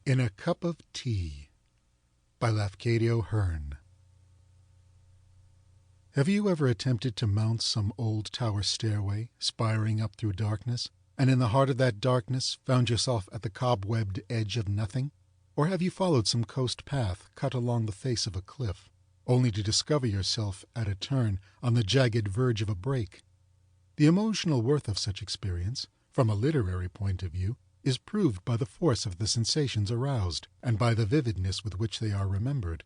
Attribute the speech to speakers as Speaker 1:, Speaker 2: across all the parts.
Speaker 1: In a Cup of Tea by Lafcadio Hearn. Have you ever attempted to mount some old tower stairway, spiring up through darkness, and in the heart of that darkness found yourself at the cobwebbed edge of nothing? Or have you followed some coast path cut along the face of a cliff, only to discover yourself at a turn on the jagged verge of a break? The emotional worth of such experience, from a literary point of view, is proved by the force of the sensations aroused, and by the vividness with which they are remembered.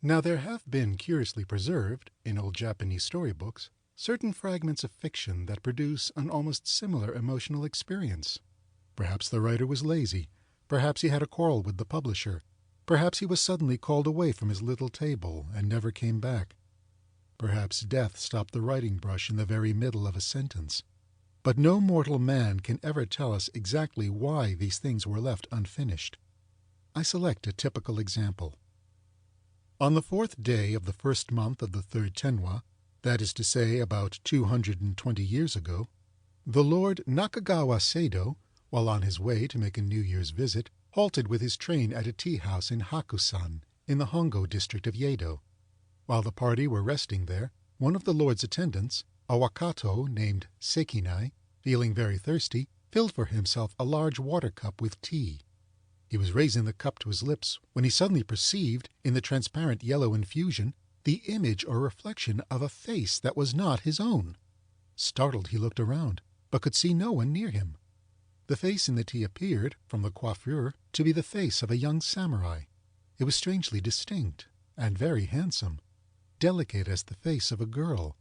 Speaker 1: Now there have been curiously preserved, in old Japanese storybooks, certain fragments of fiction that produce an almost similar emotional experience. Perhaps the writer was lazy, perhaps he had a quarrel with the publisher, perhaps he was suddenly called away from his little table and never came back. Perhaps death stopped the writing brush in the very middle of a sentence. But no mortal man can ever tell us exactly why these things were left unfinished. I select a typical example. On the 4th day of the 1st month of the 3rd Tenwa, that is to say about 220 years ago, the Lord Nakagawa Seido, while on his way to make a New Year's visit, halted with his train at a tea-house in Hakusan, in the Hongo district of Yedo. While the party were resting there, one of the Lord's attendants, a Wakato named Sekinai, feeling very thirsty, filled for himself a large water cup with tea. He was raising the cup to his lips when he suddenly perceived, in the transparent yellow infusion, the image or reflection of a face that was not his own. Startled, he looked around, but could see no one near him. The face in the tea appeared, from the coiffure, to be the face of a young samurai. It was strangely distinct, and very handsome, delicate as the face of a girl.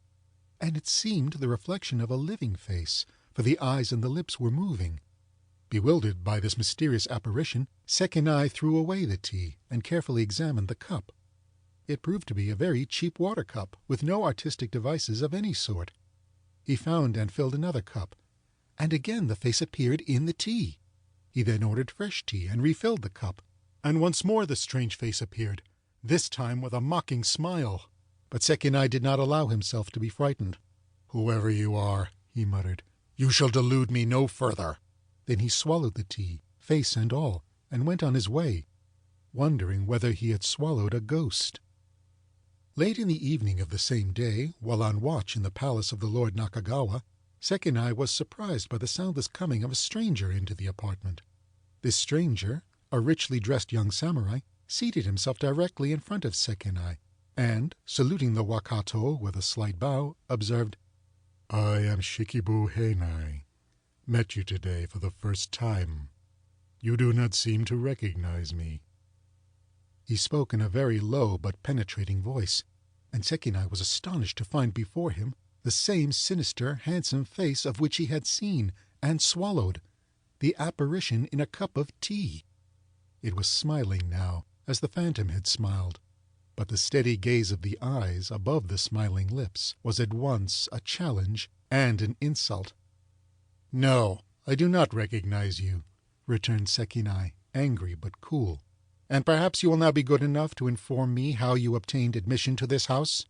Speaker 1: And it seemed the reflection of a living face, for the eyes and the lips were moving. Bewildered by this mysterious apparition, Sekinai threw away the tea and carefully examined the cup. It proved to be a very cheap water cup, with no artistic devices of any sort. He found and filled another cup, and again the face appeared in the tea. He then ordered fresh tea and refilled the cup, and once more the strange face appeared, this time with a mocking smile. But Sekinai did not allow himself to be frightened. "Whoever you are," he muttered, "you shall delude me no further." Then he swallowed the tea, face and all, and went on his way, wondering whether he had swallowed a ghost. Late in the evening of the same day, while on watch in the palace of the Lord Nakagawa, Sekinai was surprised by the soundless coming of a stranger into the apartment. This stranger, a richly dressed young samurai, seated himself directly in front of Sekinai, and, saluting the Wakato with a slight bow, observed, "I am Shikibu Heinai. Met you today for the first time. You do not seem to recognize me." He spoke in a very low but penetrating voice, and Sekinai was astonished to find before him the same sinister, handsome face of which he had seen and swallowed, the apparition in a cup of tea. It was smiling now, as the phantom had smiled, but the steady gaze of the eyes above the smiling lips was at once a challenge and an insult. "No, I do not recognize you," returned Sekinai, angry but cool. "And perhaps you will now be good enough to inform me how you obtained admission to this house?"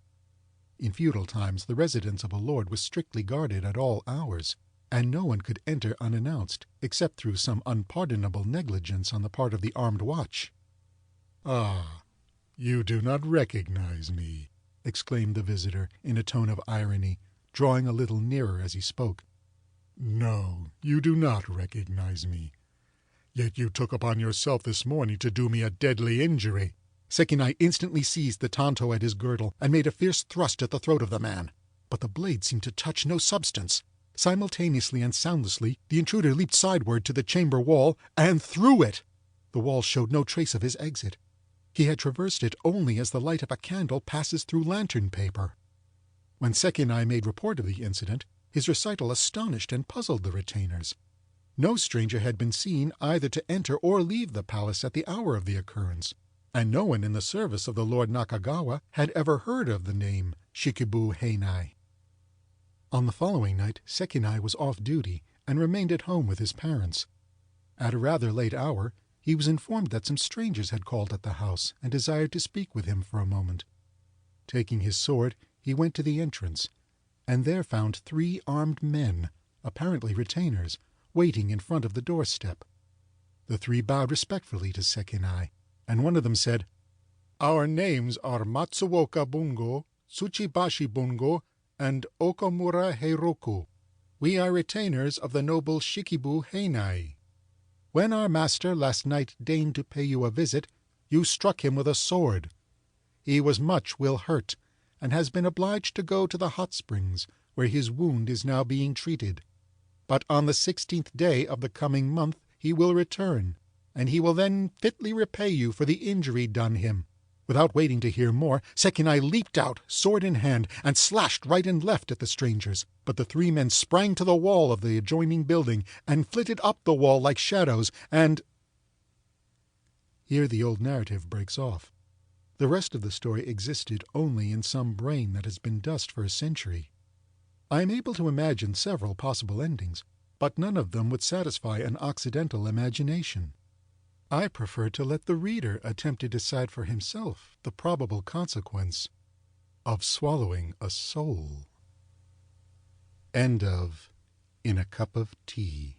Speaker 1: In feudal times the residence of a lord was strictly guarded at all hours, and no one could enter unannounced, except through some unpardonable negligence on the part of the armed watch. "Ah, you do not recognize me," exclaimed the visitor in a tone of irony, drawing a little nearer as he spoke. "No, you do not recognize me. Yet you took upon yourself this morning to do me a deadly injury." Sekinai instantly seized the tanto at his girdle and made a fierce thrust at the throat of the man. But the blade seemed to touch no substance. Simultaneously and soundlessly, the intruder leaped sideward to the chamber wall and through it. The wall showed no trace of his exit. He had traversed it only as the light of a candle passes through lantern paper. When Sekinai made report of the incident, his recital astonished and puzzled the retainers. No stranger had been seen either to enter or leave the palace at the hour of the occurrence, and no one in the service of the Lord Nakagawa had ever heard of the name Shikibu Heinai. On the following night Sekinai was off duty and remained at home with his parents. At a rather late hour he was informed that some strangers had called at the house and desired to speak with him for a moment. Taking his sword, he went to the entrance, and there found 3 armed men, apparently retainers, waiting in front of the doorstep. The three bowed respectfully to Sekinai, and one of them said, "Our names are Matsuoka Bungo, Tsuchibashi Bungo, and Okamura Heiroku. We are retainers of the noble Shikibu Heinai. When our master last night deigned to pay you a visit, you struck him with a sword. He was much hurt, and has been obliged to go to the hot springs, where his wound is now being treated. But on the 16th day of the coming month he will return, and he will then fitly repay you for the injury done him." Without waiting to hear more, Sekinai leaped out, sword in hand, and slashed right and left at the strangers. But the three men sprang to the wall of the adjoining building, and flitted up the wall like shadows, and... Here the old narrative breaks off. The rest of the story existed only in some brain that has been dust for a century. I am able to imagine several possible endings, but none of them would satisfy an Occidental imagination. I prefer to let the reader attempt to decide for himself the probable consequence of swallowing a soul. End of In a Cup of Tea.